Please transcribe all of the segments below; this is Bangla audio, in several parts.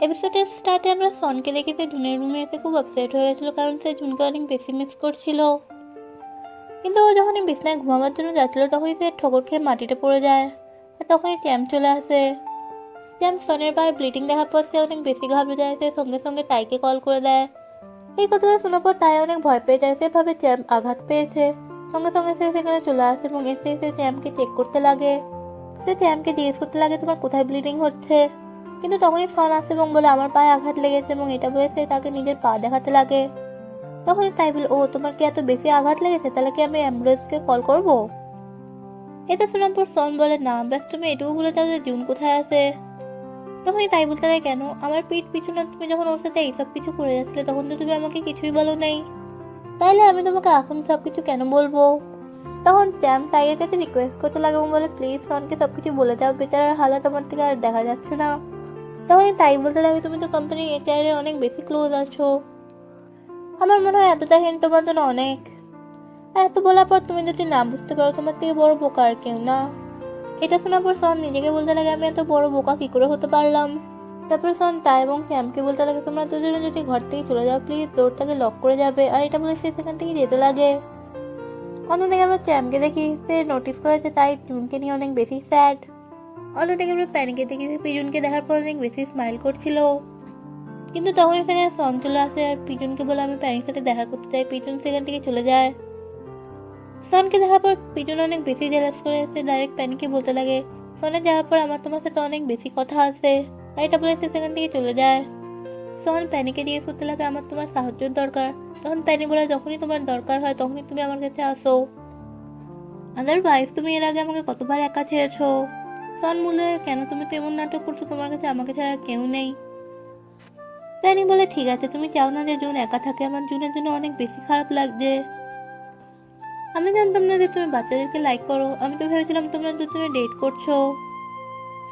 এপিসোডের স্টার্টে আমরা সনকে দেখেছি জুনের রুমে এসে খুব আপসেট হয়ে গেছিলো, কারণ সে জুনকে অনেক বেশি মিস করছিল। কিন্তু ও যখনই বিছনায় ঘুমাবার জন্য যাচ্ছিল তখনই সে ঠোকর খেয়ে মাটিতে পড়ে যায়। আর তখনই চ্যাম্প চলে আসে। চ্যাম্প সনের পায়ে ব্লিডিং দেখার পর সে অনেক বেশি ঘাবড়ে যায়। সে সঙ্গে সঙ্গে তাইকে কল করে দেয়। এই কথাটা শোনার পর তাই অনেক ভয় পেয়ে যায়। সে ভাবে চ্যাম্প আঘাত পেয়েছে। সঙ্গে সঙ্গে সে সেখানে চলে আসে এবং এসে এসে চ্যাম্পকে চেক করতে লাগে। সে চ্যাম্পকে জিজ্ঞেস করতে লাগে তোমার কোথায় ব্লিডিং হচ্ছে। কিন্তু তখনই সন আসে এবং বলে আমার পায়ে আঘাত লেগেছে, এবং এটা বলে সে তাকে নিজের পা দেখাতে লাগে। তখনই তাই বলে ও তোমার কি এত বেশি আঘাত লেগেছে, তাহলে কি আমি অ্যাম্বুলেন্সকে কল করব? এটা শোনার পর সন বলে না, ব্যাস তুমি এটুকু বলে যাও যে জুন কোথায় আছে। তখনই তাই বলতে লাগে কেন, আমার পিঠ পিছনে তুমি যখন ওর সাথে এইসব কিছু করে যাচ্ছিলে তখন তো তুমি আমাকে কিছুই বলো নাই, তাইলে আমি তোমাকে এখন সবকিছু কেন বলবো? তখন চ্যাম্প তাইয়ের কাছে রিকোয়েস্ট করতে লাগে এবং বলে প্লিজ সনকে সবকিছু বলে দাও, বেচারার হালাত আমার থেকে আর দেখা যাচ্ছে না। তখনই তাই বলতে লাগে তুমি তো কোম্পানির এইচআর এর অনেক বেশি ক্লোজ আছো, আমার মনে হয় এতটা হিন্ট তোমার জন্য অনেক। আর এত বলার পর তুমি যদি না বুঝতে পারো তোমার থেকে বড় বোকা আর কেউ না। এটা শোনার পর সন নিজেকে বলতে লাগে আমি এত বড় বোকা কি করে হতে পারলাম। তারপর সন তাই এবং চ্যাম্পকে বলতে লাগে তোমরা দুজনে যদি ঘর থেকে চলে যাও প্লিজ, ডোরটাকে লক করে যাবে। আর এটা বলে সে সেখান থেকে যেতে লাগে। অন্যদিকে আমরা চ্যাম্পকে দেখি সে নোটিস করেছে তাই জুনকে নিয়ে অনেক বেশি স্যাড। অন্যদিকে আমরা প্যানিকে দেখি যে পিজুনকে দেখার পর অনেক বেশি স্মাইল করছিল। কিন্তু তখন এখানে সন চলে আসে আর পিজুনকে বলে আমি প্যানির সাথে দেখা করতে চাই। পিজুন সেখান থেকে চলে যায়। সনকে দেখার পর পিজুন অনেক বেশি জেলাস করে সে ডাইরেক্ট প্যানিকে বলতে লাগে সনে যাওয়ার পর আমার তোমার সাথে অনেক বেশি কথা আছে। আর এটা বলে সে সেখান থেকে চলে যায়। সন প্যানিকে জিজ্ঞেস করতে লাগে আমার তোমার সাহায্যের দরকার। তখন প্যানি বলে যখনই তোমার দরকার হয় তখনই তুমি আমার কাছে আসো, আদারওয়াইজ তুমি এর আগে আমাকে কতবার একা ছেড়েছো। সন বলে কেন, তুমি তো এমন নাটক করছো তোমার কাছে আমাকে ছাড়া আর কেউ নেই। প্যানি বলে ঠিক আছে, তুমি চাও না যে জুন একা থাকে, আমার জুনের জন্য অনেক বেশি খারাপ লাগছে। আমি জানতাম না যে তুমি বাচ্চাদেরকে লাইক করো, আমি তো ভেবেছিলাম তোমরা দুজনে ডেট করছো।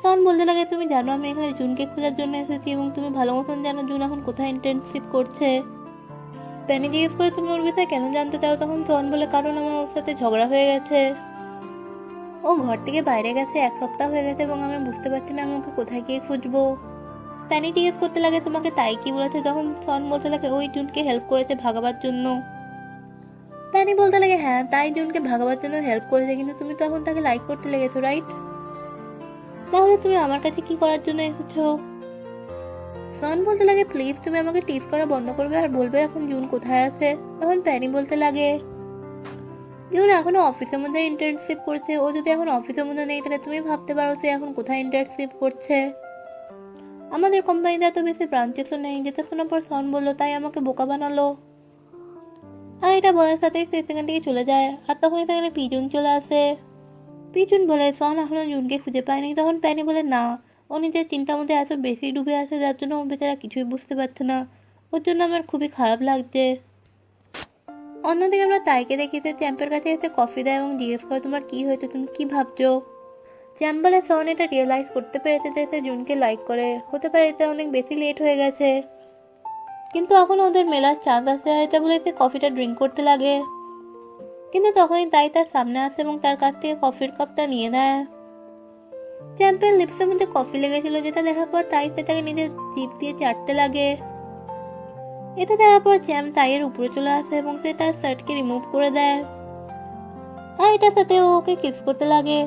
সন বলতে লাগে তুমি জানো আমি এখানে জুনকে খোঁজার জন্য এসেছি এবং তুমি ভালো মতন জানো জুন এখন কোথায় ইন্টার্নশিপ করছে। প্যানি জিজ্ঞেস করে তুমি ওর বিষয়ে কেন জানতে চাও। তখন সন বলে কারণ আমার ওর সাথে ঝগড়া হয়ে গেছে, ও ঘর থেকে বাইরে গেছে 1 সপ্তাহ হয়ে গেছে এবং আমি বুঝতে পারছি না আমি ওকে কোথায় গিয়ে খুঁজবো। প্যানি জিজ্ঞেস করতে লাগে তোমাকে তাই কি বলেছে। তখন সন বলতে লাগে ওই জুনকে হেল্প করেছে ভাগাবার জন্য। প্যানি বলতে লাগে হ্যাঁ তাই জুনকে ভাগাবার জন্য হেল্প করেছে, কিন্তু তুমি তো এখন তাকে লাইক করতে লেগেছো রাইট, তাহলে তুমি আমার কাছে কি করার জন্য এসেছো। সন বলতে লাগে প্লিজ তুমি আমাকে টিজ করা বন্ধ করবে আর বলবে এখন জুন কোথায় আছে। তখন প্যানি বলতে লাগে জুন এখনো অফিসের মধ্যে ইন্টার্নশিপ করছে, ও যদি এখন অফিসের মধ্যে নেই তাহলে তুমি ভাবতে পারো সে এখন কোথায় ইন্টার্নশিপ করছে। আমাদের কোম্পানিতে এত বেশি ব্রাঞ্চেসও নেই। যেটা শোনার পর সন বললো তাই আমাকে বোকা বানালো। আর এটা বলার সাথেই সে সেখান থেকে চলে যায়। আর তখন সেখানে পিজুন চলে আসে। পিজুন বলে সন এখনো জুনকে খুঁজে পায়নি। তখন প্যানি বলে না, ও নিজের চিন্তার মধ্যে এত বেশি ডুবে আছে যার জন্য ও বেচারা কিছুই বুঝতে পারছে না, ওর জন্য আমার খুবই খারাপ লাগছে। অন্যদিকে আমরা তাইকে দেখি যে চ্যাম্পের কাছে এসে কফি দেয় এবং জিজ্ঞেস করে তোমার কি হয়েছে, তুমি কি ভাবছো। চ্যাম্প বলে সন এটা রিয়েলাইজ করতে পেরেছে যে সে জুনকে লাইক করে, হতে পারে এটা অনেক বেশি লেট হয়ে গেছে, কিন্তু এখন ওদের মেলার চান্স আছে। এটা বলে সে কফিটা ড্রিঙ্ক করতে লাগে। কিন্তু তখনই তাই তার সামনে আসে এবং তার কাছ থেকে কফির কাপটা নিয়ে নেয়। চ্যাম্পের লিপসের মধ্যে কফি লেগেছিল, যেটা দেখার পর তাই সেটাকে নিজের জিভ দিয়ে চাটতে লাগে। এটা দেখার পর চ্যাম্প তাইয়ের উপরে চলে আসে এবং সে তার শার্টকে রিমুভ করে দেয়। আর এটার সাথে ও ওকে কিস করতে লাগে।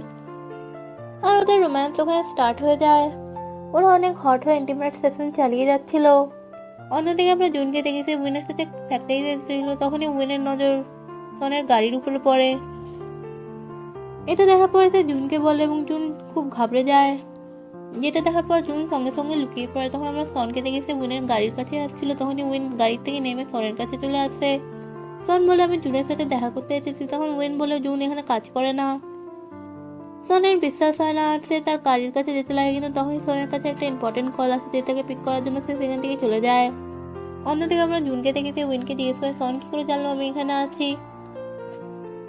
আর ওদের রোম্যান্স ওখানে স্টার্ট হয়ে যায়। ওরা অনেক হট হয়ে ইন্টিমেট সেশন চালিয়ে যাচ্ছিল। অন্যদিকে আমরা জুনকে দেখেছি উইনের সাথে ফ্যাক্টরিতে এসেছিল। তখনই উইনের নজর সনের গাড়ির উপরে পড়ে। এটা দেখার পরে সে জুনকে বলে এবং জুন খুব ঘাবড়ে যায়। যেটা দেখার পর জুন সঙ্গে সঙ্গে লুকিয়ে পড়ে। তখন আমরা সনকে দেখেছি উইনের গাড়ির কাছে আসছিল। তখনই উইন গাড়ির থেকে নেমে সনের কাছে চলে আসে। সন বলে আমি জুনের সাথে দেখা করতে এসেছি। তখন উইন বলে জুন এখানে কাজ করে না। সনের বিশ্বাস হয় না আর সে তার গাড়ির কাছে যেতে লাগে, কিন্তু তখনই সনের কাছে একটা ইম্পর্টেন্ট কল আসে যেটাকে পিক করার জন্য সে সেখান থেকে চলে যায়। অন্যদিকে আমরা জুনকে দেখেছি উইনকে জিজ্ঞেস করে সন কি করে জানলো আমি এখানে আছি।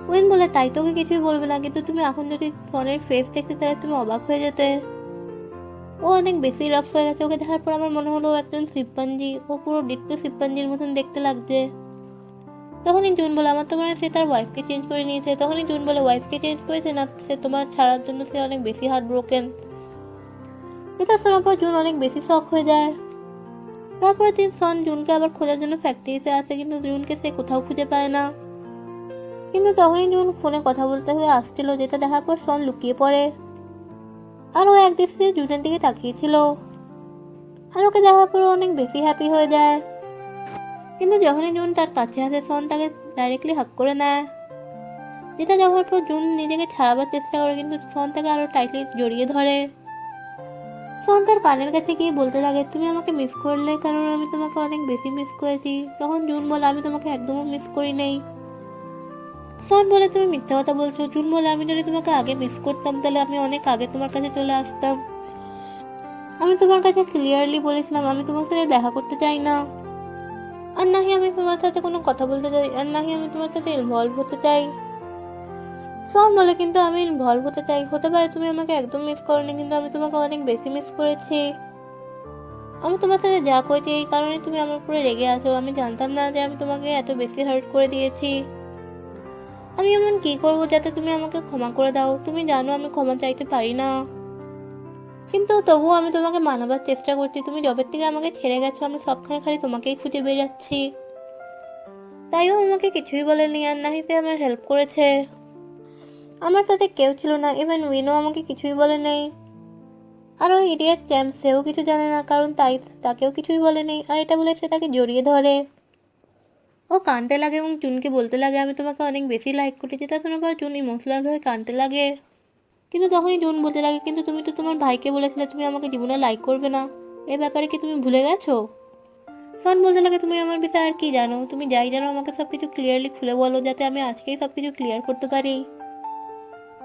উইন বলে তাই তোকে কিছুই বলবে না, কিন্তু তুমি এখন যদি সনের ফেস দেখতে তাহলে তুমি অবাক হয়ে যেতে। ও অনেক বেশি রাফ হয়ে গেছে। ওকে দেখার পর আমার মনে হলো ও একজন শিবপাঞ্জি, ও পুরো ডিট্টো শিবপাঞ্জির মতন দেখতে লাগছে। তখনই জুন বলে আমার তো মনে হয় সে তার ওয়াইফকে চেঞ্জ করে নিয়েছে। তখনই জুন বলে ওয়াইফকে চেঞ্জ করেছে না, সে তোমার ছাড়ার জন্য সে অনেক বেশি হার্ট ব্রোকেন। এটা শোনার পর জুন অনেক বেশি শক হয়ে যায়। তারপর দিন সন জুনকে আবার খোঁজার জন্য ফ্যাক্টরিতে আসে, কিন্তু জুনকে সে কোথাও খুঁজে পায় না। কিন্তু তখনই জুন ফোনে কথা বলতে হয়ে আসছিল, যেটা দেখার পর সন লুকিয়ে পড়ে। আর ও একদৃষ্টে জুনের দিকে তাকিয়েছিল, আর ওকে দেখার পর অনেক বেশি হ্যাপি হয়ে যায়। কিন্তু যখনই জুন তার কাছে আসে, সন তাকে ডাইরেক্টলি হাত করে নেয়, যেটা দেখার পর জুন নিজেকে ছাড়াবার চেষ্টা করে, কিন্তু সন তাকে আরো টাইটলি জড়িয়ে ধরে। সন তার কানের কাছে গিয়ে বলতে লাগে, তুমি আমাকে মিস করলে, কারণ আমি তোমাকে অনেক বেশি মিস করেছি। তখন জুন বলে, আমি তোমাকে একদমও মিস করি নেই। সন বলে, তুমি মিথ্যা কথা বলছো। জুন বলে, আমি যদি তোমাকে আগে মিস করতাম তাহলে আমি অনেক আগে তোমার কাছে চলে আসতাম। আমি তোমার কাছে ক্লিয়ারলি বলেছিলাম আমি তোমার সাথে দেখা করতে চাই না, আর নাহি আমি তোমার সাথে কোনো কথা বলতে চাই, আর নাহি আমি তোমার সাথে ইনভলভ হতে চাই। সন বলে, কিন্তু আমি ইনভলভ হতে চাই। হতে পারে তুমি আমাকে একদম মিস করোনি, কিন্তু আমি তোমাকে অনেক বেশি মিস করেছি। আমি তোমার সাথে যা করেছি এই কারণে তুমি আমার উপরে রেগে আছো। আমি জানতাম না যে আমি তোমাকে এত বেশি হার্ট করে দিয়েছি। আমি এমন কি করবো যাতে তুমি আমাকে ক্ষমা করে দাও? তুমি জানো আমি ক্ষমা চাইতে পারি না, কিন্তু তবুও আমি তোমাকে মানাবার চেষ্টা করছি। তুমি যবের থেকে আমাকে ছেড়ে গেছো, আমি সবখানে খালি তোমাকেই খুঁজে বেড়াচ্ছি। তাইও আমাকে কিছুই বলেনি, আর নাহি সে আমার হেল্প করেছে। আমার সাথে কেউ ছিল না, ইভেন উইনও আমাকে কিছুই বলে নেই। আর ওই ইডিয়েট চ্যাম্প, সেও কিছু জানে না, কারণ তাই তাকেও কিছুই বলে নেই। আর এটা বলে সে তাকে জড়িয়ে ধরে। ও কাঁদতে লাগে এবং জুনকে বলতে লাগে, আমি তোমাকে অনেক বেশি লাইক করি। যেটা শোনার পর জুন ইমোশনাল হয়ে কাঁদতে লাগে। কিন্তু তখনই জুন বলতে লাগে, কিন্তু তুমি তো তোমার ভাইকে বলেছিলে তুমি আমাকে জীবনে লাইক করবে না। এই ব্যাপারে কি তুমি ভুলে গেছো? সন বলতে লাগে, তুমি আমার বিষয়ে আর কি জানো? তুমি যাই জানো আমাকে সবকিছু ক্লিয়ারলি খুলে বলো, যাতে আমি আজকেই সবকিছু ক্লিয়ার করতে পারি।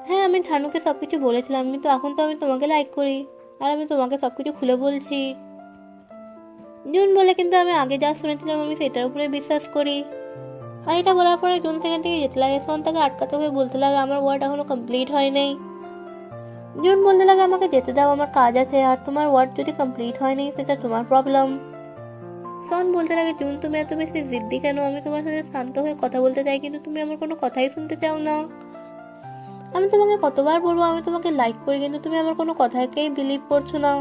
হ্যাঁ, আমি থানুকে সবকিছু বলেছিলাম, কিন্তু এখন তো আমি তোমাকে লাইক করি, আর আমি তোমাকে সবকিছু খুলে বলছি। জুন বলে, কিন্তু আমি আগে যা শুনেছিলাম আমি সেটার উপরে বিশ্বাস করি। আর এটা বলার পরে জুন সেখান থেকে যেতে লাগে। সন তাকে আটকাতে হয়ে বলতে লাগে, আমার ওয়ার্ড এখনো কমপ্লিট হয় নাই। জুন বলতে লাগে, আমাকে যেতে দাও, আমার কাজ আছে, আর তোমার ওয়ার্ড যদি কমপ্লিট হয়নি সেটা তোমার প্রবলেম। সন বলতে লাগে, জুন তুমি এত বেশি জিদ্দি কেন? আমি তোমার সাথে শান্ত হয়ে কথা বলতে চাই, কিন্তু তুমি আমার কোনো কথাই শুনতে চাও না। আমি তোমাকে কতবার বলবো আমি তোমাকে লাইক করি, কিন্তু তুমি আমার কোনো কথাকেই বিলিভ করছো না।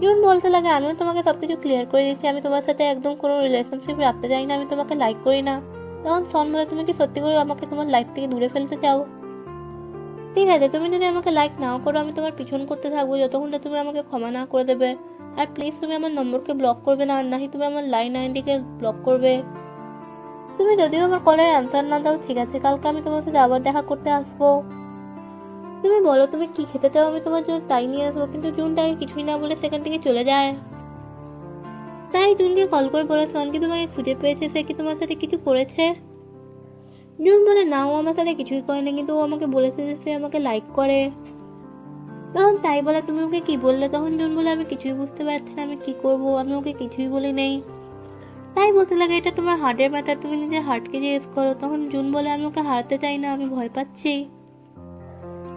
জুন বলতে লাগে, আমিও তোমাকে সবকিছু ক্লিয়ার করে দিচ্ছি, আমি তোমার সাথে একদম কোনো রিলেশনশিপ রাখতে চাই না, আমি তোমাকে লাইক করি না। তখন সন বলে, তুমি কি সত্যি করে আমাকে তোমার লাইফ থেকে দূরে ফেলতে চাও? ঠিক আছে, তুমি যদি আমাকে লাইক নাও করো, আমি তোমার পিছন করতে থাকবো যতক্ষণ না তুমি আমাকে ক্ষমা না করে দেবে। আর প্লিজ তুমি আমার নম্বরকে ব্লক করবে না, আর নাহি তুমি আমার লাইন আইডিকে ব্লক করবে। তুমি যদিও আমার কলের অ্যান্সার না দাও, ঠিক আছে, কালকে আমি তোমার সাথে আবার দেখা করতে আসবো। তুমি বলো তুমি কি খেতে চাও, আমি তোমার জন্য তাই নিয়ে আসবো। কিন্তু জুন তাকে কিছুই না বলে সেখান থেকে চলে যায়। তাই জুনকে কল করে বলে, সন কি তোমাকে খুঁজে পেয়েছে? সে কি তোমার সাথে কিছু করেছে? জুন বলে, না, ও আমার সাথে কিছুই করেনি, কিন্তু ও আমাকে বলেছে যে সে আমাকে লাইক করে। তখন তাই বলে, তুমি ওকে কি বললে? তখন জুন বলে, আমি কিছুই বুঝতে পারছি না আমি কি করবো, আমি ওকে কিছুই বলি নেই। তাই বলতে লাগে, এটা তোমার হার্টের ম্যাটার, তুমি নিজের হার্টকে জিজ্ঞেস করো। তখন জুন বলে, আমি ওকে হারাতে চাই না, আমি ভয় পাচ্ছি।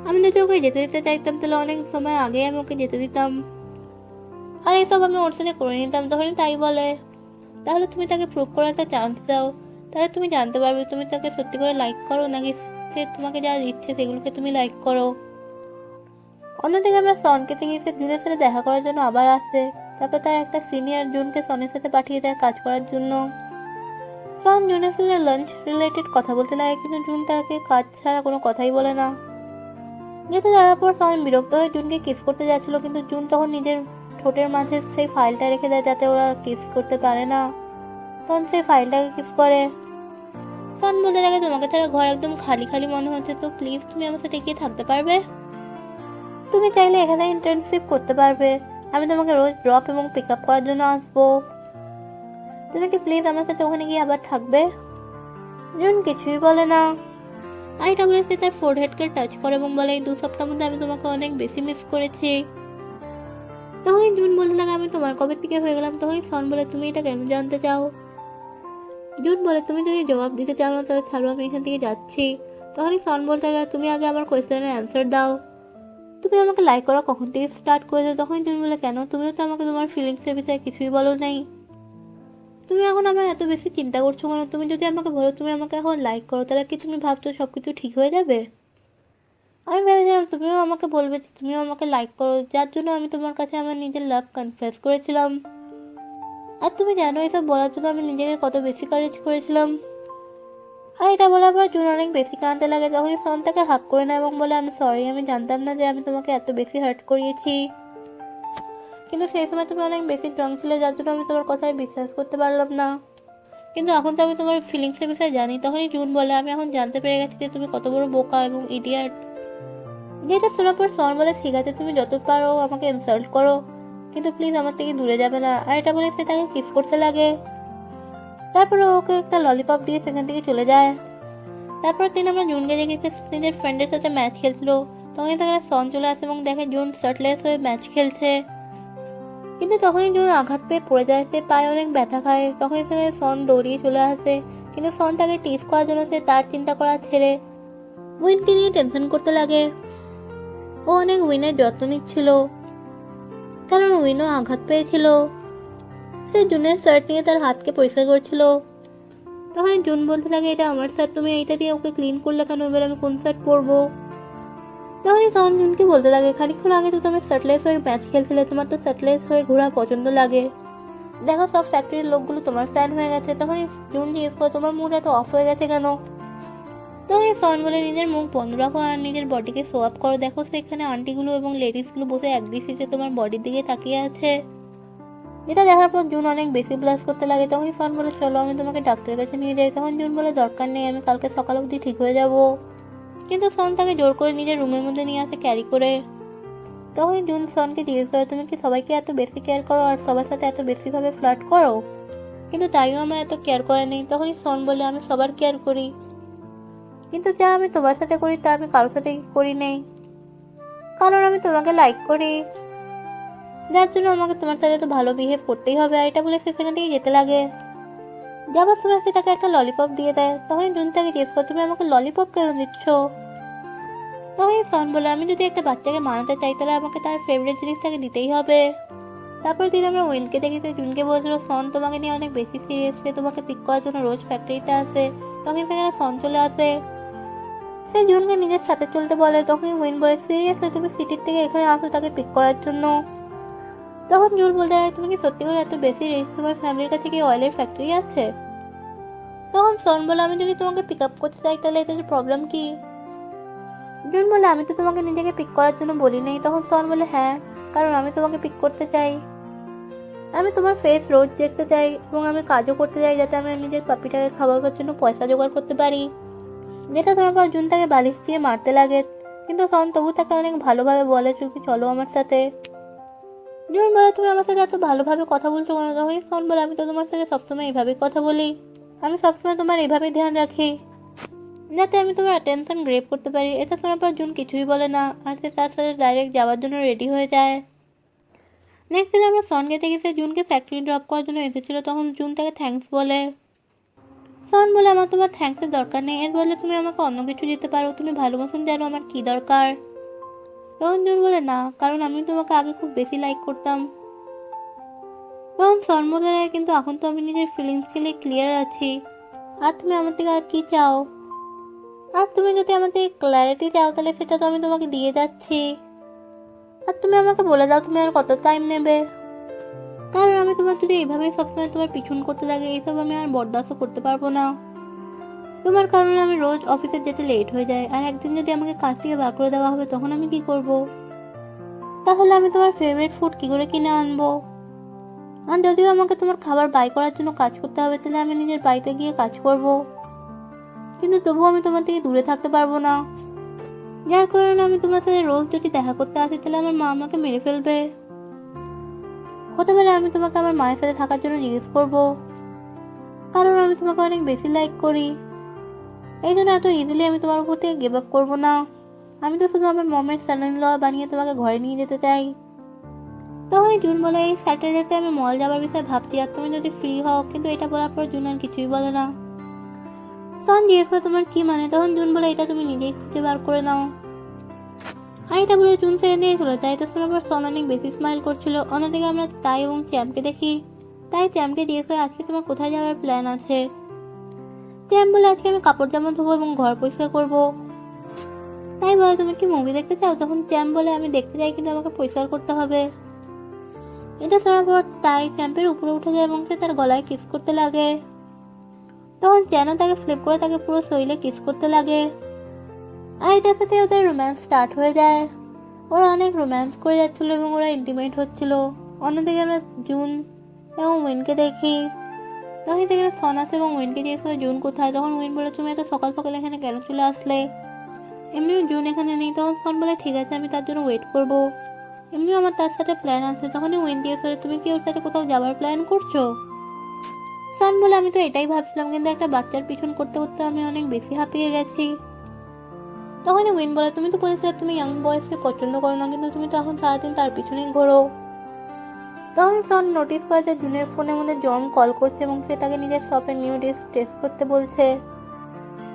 আমি যদি ওকে যেতে দিতে চাইতাম তাহলে অনেক সময় আগে আমি ওকে যেতে দিতাম, আর এইসব আমি ওর সাথে করে নিতাম। তখনই তাই বলে, তাহলে তুমি তাকে প্রুভ করার একটা চান্স দাও, তাহলে তুমি জানতে পারবে তুমি তাকে সত্যি করে লাইক করো নাকি সে তোমাকে যা ইচ্ছে সেগুলোকে তুমি লাইক করো। অন্যদিকে আমরা সনকে চিকিৎসা জুনের সাথে দেখা করার জন্য আবার আসে। তারপর তার একটা সিনিয়র জুনকে সনের সাথে পাঠিয়ে দেয় কাজ করার জন্য। সন জুনের সাথে লাঞ্চ রিলেটেড কথা বলতে লাগে, কিন্তু জুন তাকে কাজ ছাড়া কোনো কথাই বলে না। যেতে যাওয়ার পর সন বিরক্ত হয়ে জুনকে কিস করতে যাচ্ছিল, কিন্তু জুন তখন নিজের ঠোঁটের মাঝে সেই ফাইলটা রেখে দেয় যাতে ওরা কিস করতে পারে না। তখন সেই ফাইলটাকে কিস করে। সন বলতে লাগে, তোমাকে তারা ঘর একদম খালি খালি মনে হচ্ছে, তো প্লিজ তুমি আমার সাথে গিয়ে থাকতে পারবে? তুমি চাইলে এখানে ইন্টার্নশিপ করতে পারবে, আমি তোমাকে রোজ ড্রপ এবং পিক আপ করার জন্য আসবো। তুমি কি প্লিজ আমার সাথে ওখানে গিয়ে আবার থাকবে? জুন কিছুই বলে না। আর এটা বলে সে তার ফোরহেডকে টাচ করে এবং বলে, এই 2 সপ্তাহ মধ্যে আমি তোমাকে অনেক বেশি মিস করেছি। তখনই জুন বলতে লাগে, আমি তোমার কবে থেকে হয়ে গেলাম? তখনই সন বলে, তুমি এটা কেন জানতে চাও? জুন বলে, তুমি যদি জবাব দিতে চাও না তাহলে ছাড়ো, আমি এখান থেকে যাচ্ছি। তখনই সন বলতে লাগে, তুমি আগে আমার কোয়েশ্চেনের অ্যান্সার দাও, তুমি আমাকে লাইক করা কখন থেকে স্টার্ট করেছো? তখন জুন বলে, কেন? তুমিও তো আমাকে তোমার ফিলিংসের বিষয়ে কিছুই বলো নাই, তুমি এখন আমার এত বেশি চিন্তা করছো কেন? তুমি যদি আমাকে বলো তুমি আমাকে এখন লাইক করো, তাহলে কি তুমি ভাবছো সবকিছু ঠিক হয়ে যাবে? আমি ভেবেছিলাম তুমিও আমাকে বলবে যে তুমিও আমাকে লাইক করো, যার জন্য আমি তোমার কাছে আমার নিজের লাভ কনফেস করেছিলাম। আর তুমি জানো এসব বলার জন্য আমি নিজেকে কত বেশি কারেজ করেছিলাম। আর এটা বলার পর জুন অনেক বেশি কাঁদতে লাগে। তখনই সন তাকে হাক করে নেয় এবং বলে, আমি সরি, আমি জানতাম না যে আমি তোমাকে এত বেশি হার্ট করিয়েছি। কিন্তু সেই সময় তুমি অনেক বেশি ড্রাঙ্ক ছিলে, যার জন্য আমি তোমার কথায় বিশ্বাস করতে পারলাম না। কিন্তু এখন তো আমি তোমার ফিলিংসের বিষয়ে জানি। তখনই জুন বলে, আমি এখন জানতে পেরে গেছি যে তুমি কত বড় বোকা এবং ইডিয়াট। যেটা শোনার পর সন বলে, ঠিক আছে তুমি যত পারো আমাকে ইনসাল্ট করো, কিন্তু প্লিজ আমার থেকে দূরে যাবে না। আর এটা বলে সে তাকে কিস করতে লাগে। তারপরে ওকে একটা ললিপপ দিয়ে সেখান থেকে চলে যায়। তারপর দিন আমরা জুনকে দেখেছি নিজের ফ্রেন্ডের সাথে ম্যাচ খেলছিল। তখন সেখানে সন চলে আসে এবং দেখে জুন শার্টলেস হয়ে ম্যাচ খেলছে। কিন্তু তখনই জুন আঘাত পেয়ে পড়ে যায়, সে পায়ে অনেক ব্যথা খায়। তখনই সেখানে সন দৌড়িয়ে চলে আসে, কিন্তু সন তাকে টিস করার জন্য সে তার চিন্তা করা ছেড়ে উইনকে নিয়ে টেনশন করতে লাগে। ও অনেক উইনের যত্ন নিচ্ছিল, কারণ উইনও আঘাত পেয়েছিল। সে জুনের শার্ট নিয়ে তার হাতকে পরিষ্কার করছিল। তখন জুন বলতে লাগে, এটা আমার শার্ট, তুমি এইটা দিয়ে ওকে ক্লিন করলে কেন, এবার আমি কোন শার্ট পরবো? তখনই সন জুনকে বলতে লাগে, খানিকক্ষণ আগে তো তুমি শার্টলেস হয়ে ম্যাচ খেলছিলে, তোমার তো শার্টলেস হয়ে ঘোরা পছন্দ লাগে। দেখো সব ফ্যাক্টরির লোকগুলো তোমার ফ্যান হয়ে গেছে। তখনই জুন জিজ্ঞেস করে, তোমার মুড এত অফ হয়ে গেছে কেন? তখনই সন বলে, নিজের মুখ বন্ধ রাখো আর নিজের বডিকে শো আপ করো। দেখো সেখানে আন্টিগুলো এবং লেডিসগুলো বসে এক দৃষ্টিতে তোমার বডির দিকে তাকিয়ে আছে। এটা দেখার পর জুন অনেক বেশি ব্লাশ করতে লাগে। তখনই সন বলে, চলো আমি তোমাকে ডাক্তারের কাছে নিয়ে যাই। তখন জুন বলে, দরকার নেই, আমি কালকে সকাল অবধি ঠিক হয়ে যাব। কিন্তু সন তাকে জোর করে নিজের রুমের মধ্যে নিয়ে আসে ক্যারি করে। তখনই জুন সনকে জিজ্ঞেস করে, তুমি কি সবাইকে এত বেশি কেয়ার করো আর সবার সাথে এত বেশিভাবে ফ্লার্ট করো? কিন্তু তাইও আমার এত কেয়ার করে নেই। তখনই সন বলে, আমি সবার কেয়ার করি, কিন্তু যা আমি তোমার সাথে করি তা আমি কারোর সাথে করি নেই, কারণ আমি তোমাকে লাইক করি, যার জন্য আমাকে তোমার সাথে তো ভালো বিহেভ করতেই হবে। আর এটা বলে সে সেখান থেকে যেতে লাগে। যাবার সময় সে তাকে একটা ললিপপ দিয়ে দেয়। তখনই জুন তাকে জিজ্ঞেস করে, তুমি আমাকে ললিপপ কেন দিচ্ছ? তখনই সন বলে, আমি যদি একটা বাচ্চাকে মানাতে চাই তাহলে আমাকে তার ফেভারিট জিনিসটাকে দিতেই হবে। তারপর দিন আমরা উইনকে দেখেছি, জুনকে বলছিল সন তোমাকে নিয়ে অনেক বেশি সিরিয়াস, সে তোমাকে পিক করার জন্য রোজ ফ্যাক্টরিতে আসে। তখন সেখানে সন চলে আসে, সে জুনকে নিজের সাথে চলতে বলে। তখনই উইন বলে, সিরিয়াসলি তুমি সিটির থেকে এখানে আসো তাকে পিক করার জন্য? তখন জুন বলতে লাগে, তুমি কি সত্যি করে এত বেশি রিস্ক, তোমার ফ্যামিলির কাছে কি অয়েলের ফ্যাক্টরি আছে? তখন সন বলে, আমি যদি তোমাকে পিক আপ করতে চাই তাহলে এটার প্রবলেম কি? জুন বলে, আমি তো তোমাকে নিজেকে পিক করার জন্য বলি নাই। তখন সন বলে, হ্যাঁ, কারণ আমি তোমাকে পিক করতে চাই। আমি তোমার ফেস রোজ দেখতে চাই এবং আমি কাজও করতে চাই যাতে আমি নিজের পাপিটাকে খাওয়াবার জন্য পয়সা জোগাড় করতে পারি। যেটা শোনার পর জুন তাকে বালিশ দিয়ে মারতে লাগে, কিন্তু সন তবু তাকে অনেক ভালোভাবে বলে, তুমি চলো আমার সাথে। জুন বলে, তুমি আমার সাথে এত ভালোভাবে কথা বলছো কেন? তখনই সন বলে, আমি তো তোমার সাথে সবসময় এইভাবেই কথা বলি, আমি সবসময় তোমার এইভাবেই ধ্যান রাখি যাতে আমি তোমার অ্যাটেনশন গ্রেপ করতে পারি। এটা শোনার পর জুন কিছুই বলে না, আর সে তার সাথে ডাইরেক্ট যাওয়ার জন্য রেডি হয়ে যায়। নেক্সট দিন আমরা সনকে দেখেছি জুনকে ফ্যাক্টরি ড্রপ করার জন্য এসেছিল। তখন জুন তাকে থ্যাঙ্কস বলে। সন বলে, আমার তোমার থ্যাঙ্কসের দরকার নেই, এর বদলে তুমি আমাকে অন্য কিছু দিতে পারো, তুমি ভালো মতন জানো আমার কি দরকার। তখন জুন বলে, না, কারণ আমি তোমাকে আগে খুব বেশি লাইক করতাম। তখন সন বলে, কিন্তু এখন তো আমি নিজের ফিলিংসকে নিয়ে ক্লিয়ার আছি, আর তুমি আমার থেকে আর কি চাও? আর তুমি যদি আমার থেকে ক্ল্যারিটি চাও তাহলে সেটা তো আমি তোমাকে দিয়ে যাচ্ছি। আর তুমি আমাকে বলে দাও তুমি আর কত টাইম নেবে, কারণ আমি তোমার যদি এইভাবে সবসময় তোমার পিছন করতে লাগে এইসব আমি আর বরদাস্ত করতে পারবো না। তোমার কারণে আমি রোজ অফিসে যেতে লেট হয়ে যায়, আর একদিন যদি আমাকে কাজ থেকে বার করে দেওয়া হবে তখন আমি কি করব? তাহলে আমি তোমার ফেভারিট ফুড কি করে কিনে আনবো? আর যদিও আমাকে তোমার খাবার বাই করার জন্য কাজ করতে হবে তাহলে আমি নিজের বাড়িতে গিয়ে কাজ করব, কিন্তু তবুও আমি তোমার থেকে দূরে থাকতে পারবো না, যার কারণে আমি তোমার সাথে রোজ যদি দেখা করতে আসি তাহলে আমার মা আমাকে মেরে ফেলবে। হতে পারে আমি তোমাকে আমার মায়ের সাথে থাকার জন্য জিজ্ঞেস করবো, কারণ আমি তোমাকে অনেক বেশি লাইক করি। এই জন্য এত ইজিলি আমি তোমার উপর থেকে গিভ আপ করবো না। আমি তো শুধু আমার মমের সান ইন ল বানিয়ে তোমাকে ঘরে নিয়ে যেতে চাই। তখনই জুন বলে, এই স্যাটারডেতে আমি মল যাবার বিষয়ে ভাবছি, আর তুমি যদি ফ্রি হও। কিন্তু এটা বলার পর জুন আর কিছুই বলে না। সন জিজ্ঞেস করে, তোমার কি মানে? তখন জুন বলে, এটা তুমি নিজেই খুঁজে বার করে নাও। আর এটা বলে জুন সেখান থেকে চলে যায়। তো শোনার পর সন অনেক বেশি স্মাইল করছিল। অন্যদিকে আমরা তাই এবং চ্যাম্পকে দেখি। তাই চ্যাম্পকে জিজ্ঞেস করে, আজকে তোমার কোথায় যাওয়ার প্ল্যান আছে? চ্যাম্প বলে, আজকে আমি কাপড় জামা ধোবো এবং ঘর পরিষ্কার করবো। তাই বলে, তুমি কি মুভি দেখতে চাও? তখন চ্যাম্প বলে, আমি দেখতে চাই কিন্তু আমাকে পরিষ্কার করতে হবে। এটা শোনার পর তাই চ্যাম্পের উপরে উঠে যায় এবং সে তার গলায় কিস করতে লাগে। তখন যেন তাকে স্লিপ করে তাকে পুরো শরীরে কিস করতে লাগে। আর এটার সাথে ওদের রোম্যান্স স্টার্ট হয়ে যায়। ওরা অনেক রোম্যান্স করে যাচ্ছিল এবং ওরা ইন্টিমেট হচ্ছিল। অন্যদিকে আমরা জুন এবং উইনকে দেখি। তখন থেকে সন আসে এবং উইনকে জিজ্ঞেস করে জুন কোথায়। তখন উইন বলে তুমি এত সকাল সকাল এখানে কেন চলে আসলে, এমনিও জুন এখানে নেই। তখন সন বলে ঠিক আছে আমি তার জন্য ওয়েট করবো, এমনিও আমার তার সাথে প্ল্যান আছে। তখনই উইন জিজ্ঞেস করে তুমি কি ওর সাথে কোথাও যাওয়ার প্ল্যান করছো। সন বলে আমি তো এটাই ভাবছিলাম, কিন্তু একটা বাচ্চার পিছন করতে করতে আমি অনেক বেশি হাঁপিয়ে গেছি। তখনই উইন বলে তুমি তো বলেছিলে তুমি ইয়াং বয়সকে পছন্দ করো না, কিন্তু তুমি তো এখন সারাদিন তার পিছনেই ঘোরো। তখন সন নোটিস করে যে জুনের ফোনের মধ্যে জন কল করছে এবং সে তাকে নিজের শপের নিউ ডিশ টেস্ট করতে বলছে।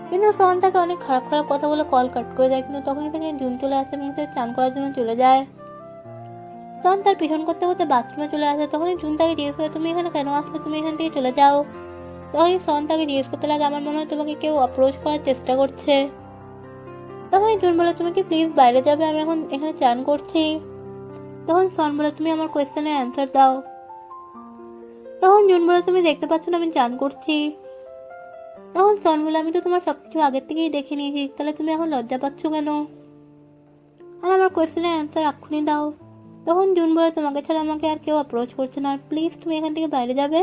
কিন্তু সন তাকে অনেক খারাপ খারাপ কথা বলে কল কাট করে দেয়। কিন্তু তখনই থেকে জুন চলে আসে এবং সে চান করার জন্য চলে যায়। সন তার পিছন করতে করতে বাথরুমে চলে আসে। তখনই জুন তাকে জিজ্ঞেস করে তুমি এখানে কেন আসলে, তুমি এখান থেকে চলে যাও। তখনই সন তাকে জিজ্ঞেস করতে লাগে আমার মনে হয় তোমাকে কেউ অ্যাপ্রোচ করার চেষ্টা করছে। তখনই জুন বলে তুমি কি প্লিজ বাইরে যাবে, আমি এখন এখানে চান করছি। তখন সন বলে তুমি আমার কোয়েশ্চেনের অ্যান্সার দাও। তখন জুন বলে তুমি দেখতে পাচ্ছ না আমি চান করছি। তখন সন বলে আমি তো তোমার সবকিছু আগের থেকেই দেখে নিয়েছি, তাহলে তুমি এখন লজ্জা পাচ্ছ কেন, আর আমার কোয়েশ্চেনের অ্যান্সার এক্ষুনি দাও। তখন জুন বলে তোমাকে ছাড়া আমাকে আর কেউ অ্যাপ্রোচ করছে না, প্লিজ তুমি এখান থেকে বাইরে যাবে।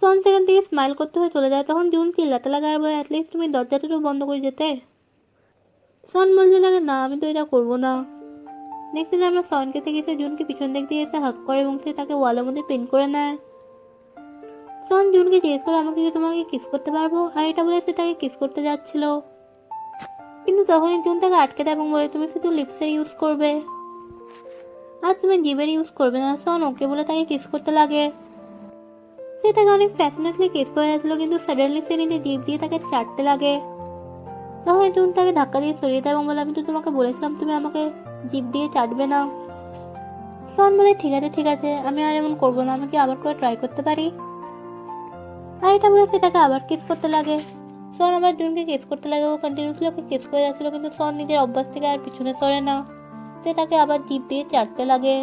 সন সেখান থেকে স্মাইল করতে হয়ে চলে যায়। তখন জুন চিল্লাতে লাগে আর বলে অ্যাটলিস্ট তুমি দরজাটা তো বন্ধ করে যেতে। সন বলতে লাগে না আমি তো এটা করবো না। নেক্সট দিন আমরা সনকে থেকে সে জুনকে পিছন দিক দিয়ে এসে হাক করে এবং সে তাকে ওয়ালের মধ্যে পিন করে নেয়। সন জুনকে জিজ্ঞেস করে আমাকে কি তোমাকে কিস করতে পারবো, আর এটা বলে সে তাকে কিস করতে যাচ্ছিল। কিন্তু তখনই জুন তাকে আটকে দেয় এবং বলে তুমি শুধু লিপসের ইউজ করবে আর তুমি জিভের ইউজ করবে না। সন ওকে বলে তাকে কিস করতে লাগে। সে তাকে অনেক প্যাশনেটলি কিস করে যাচ্ছিল, কিন্তু সাডেনলি সে নিজে জিভ দিয়ে তাকে চাটতে লাগে। তখন জুন তাকে ধাক্কা দিয়ে সরিয়ে দেয় এবং বলে আমি তো তোমাকে বলেছিলাম তুমি আমাকে জিভ দিয়ে চাটবে না। সন বলে ঠিক আছে আমি আর এমন করবো না, আমাকে আবার করে ট্রাই করতে পারি। আর এটা বলে সে তাকে আবার কিস করতে লাগে। সন আবার জুনকে কিস করতে লাগে। ও কন্টিনিউসলি ওকে কিস করে যাচ্ছিল, কিন্তু সন নিজের অভ্যাস থেকে আর পিছনে সরে না, সে তাকে আবার জিভ দিয়ে চাটতে লাগে।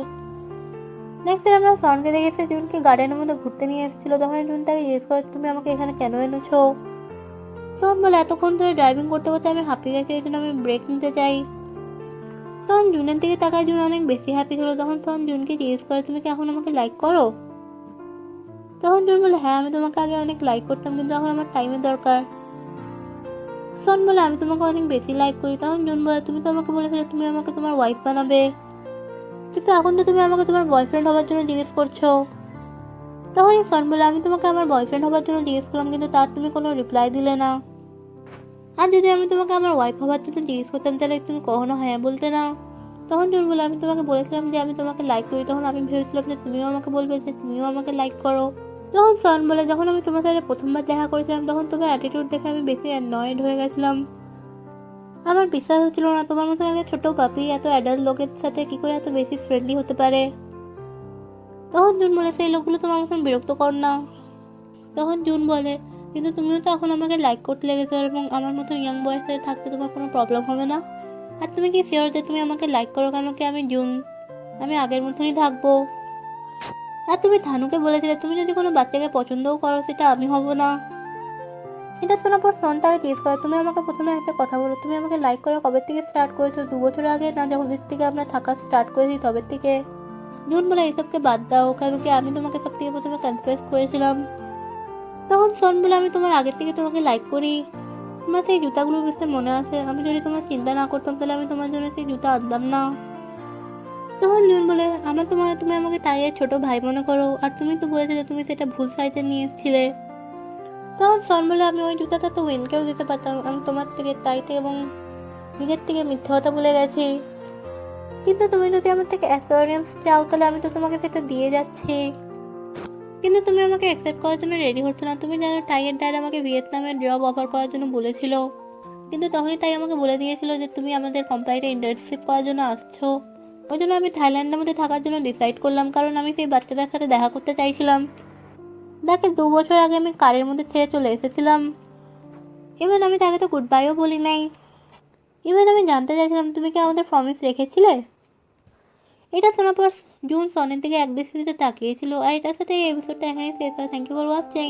নেক্সট আমরা সনকে দেখেছি জুনকে গার্ডেনের মধ্যে ঘুরতে নিয়ে এসেছিল। তখন জুন তাকে জিজ্ঞেস করে তুমি আমাকে এখানে কেন এনেছো। সন বলে এতক্ষণ ধরে ড্রাইভিং করতে করতে আমি হাঁপিয়ে গেছি, এই জন্য আমি ব্রেক নিতে চাই। সন জুনের দিকে তাকায়, জুন অনেক বেশি হ্যাপি ছিল। তখন সন জুনকে জিজ্ঞেস করে তুমি কি এখন আমাকে লাইক করো। তখন জুন বলে হ্যাঁ আমি তোমাকে আগে অনেক লাইক করতাম, কিন্তু এখন আমার টাইমের দরকার। সন বলে আমি তোমাকে অনেক বেশি লাইক করি। তখন জুন বলে তুমি তো আমাকে বলেছিলে তুমি আমাকে তোমার ওয়াইফ বানাবে, কিন্তু এখন তো তুমি আমাকে তোমার বয়ফ্রেন্ড হবার জন্য জিজ্ঞেস করছো। তখনই সন বলে আমি তোমাকে আমার বয়ফ্রেন্ড হবার জন্য জিজ্ঞেস করলাম, কিন্তু তার তুমি কোনো রিপ্লাই দিলে না। আর যদি আমি তোমাকে আমার ওয়াইফ হবার জন্য জিজ্ঞেস করতাম তাহলে তুমি কখনো হ্যাঁ বলতে না। তখন জুন বলে আমি তোমাকে বলেছিলাম যে আমি তোমাকে লাইক করি, তখন আমি ভেবেছিলাম যে তুমিও আমাকে বলবে যে তুমিও আমাকে লাইক করো। তখন সন বলে যখন আমি তোমার সাথে প্রথমবার দেখা করেছিলাম তখন তোমার অ্যাটিটিউড দেখে আমি বেশি অ্যানয়েড হয়ে গেছিলাম। আমার বিশ্বাস হচ্ছিল না তোমার মতন আগে ছোট পাপি এত অ্যাডাল্ট লোকের সাথে কি করে এত বেশি ফ্রেন্ডলি হতে পারে। তখন জুন বলে সেই লোকগুলো তোমার মতন বিরক্ত কর না। তখন জুন বলে কিন্তু তুমিও তো এখন আমাকে লাইক করতে লেগেছো এবং আমার মতন ইয়াং বয়সে থাকতে তোমার কোনো প্রবলেম হবে না। আর তুমি কি শিওর যে তুমি আমাকে লাইক করো, কেন কি আমি জুন আমি আগের মতনই থাকবো। আর তুমি থানুকে বলেছিলে তুমি যদি কোনো বাচ্চাকে পছন্দও করো সেটা আমি হব না। এটা শোনার পর সন তাকে জিজ্ঞেস করে তুমি আমাকে প্রথমে একটা কথা বলো, তুমি আমাকে লাইক করা কবে থেকে স্টার্ট করেছো, 2 বছর আগে না যখন থেকে আমরা থাকা স্টার্ট করেছি তবে থেকে। জুন বলে এইসবকে বাদ দাও, কারণ কি আমি তোমাকে সব থেকে প্রথমে কনফিউজ করেছিলাম। তখন সন বলে আমি তোমার আগের থেকে তোমাকে লাইক করি, তোমার সেই জুতাগুলোর বিষয়ে মনে আছে, আমি যদি তোমার চিন্তা না করতাম তাহলে আমি তোমার জন্য সেই জুতা আনতাম না। তখন জুন বলে তুমি আমাকে তাইয়ের ছোট ভাই মনে করো, আর তুমি তো বলেছিলে তুমি সেটা ভুল সাইজে নিয়ে এসেছিলে। তখন সন বলে আমি ওই জুতাটা তো উইনকেও দিতে পারতাম, আমি তোমার থেকে তাইতে এবং নিজের থেকে মিথ্যা কথা বলে গেছি, কিন্তু তুমি যদি আমার থেকে অ্যাসিওরেন্স চাও তাহলে আমি তো তোমাকে সেটা দিয়ে যাচ্ছি। কিন্তু তুমি আমাকে অ্যাকসেপ্ট করার জন্য রেডি হচ্ছ না। তুমি জানো টাইয়ের ড্যাড আমাকে ভিয়েতনামের জব অফার করার জন্য বলেছিল, কিন্তু তখনই তাই আমাকে বলে দিয়েছিল যে তুমি আমাদের কোম্পানিতে ইন্টার্নশিপ করার জন্য আসছো। ওই জন্য আমি থাইল্যান্ডের মধ্যে থাকার জন্য ডিসাইড করলাম, কারণ আমি সেই বাচ্চাদের সাথে দেখা করতে চাইছিলাম। দেখে 2 বছর আগে আমি কারের মধ্যে ছেড়ে চলে এসেছিলাম। ইভেন আমি তাকে তো গুড বাইও বলি নাই। ইভেন আমি জানতে চাইছিলাম তুমি কি আমাদের প্রমিস রেখেছিলে। এটা শোনার পর জুন সনের দিকে একদৃষ্টিতে তাকিয়েছিল। আর এটার সাথে এই এপিসোডটা এখানেই শেষ হয়। Thank you for watching.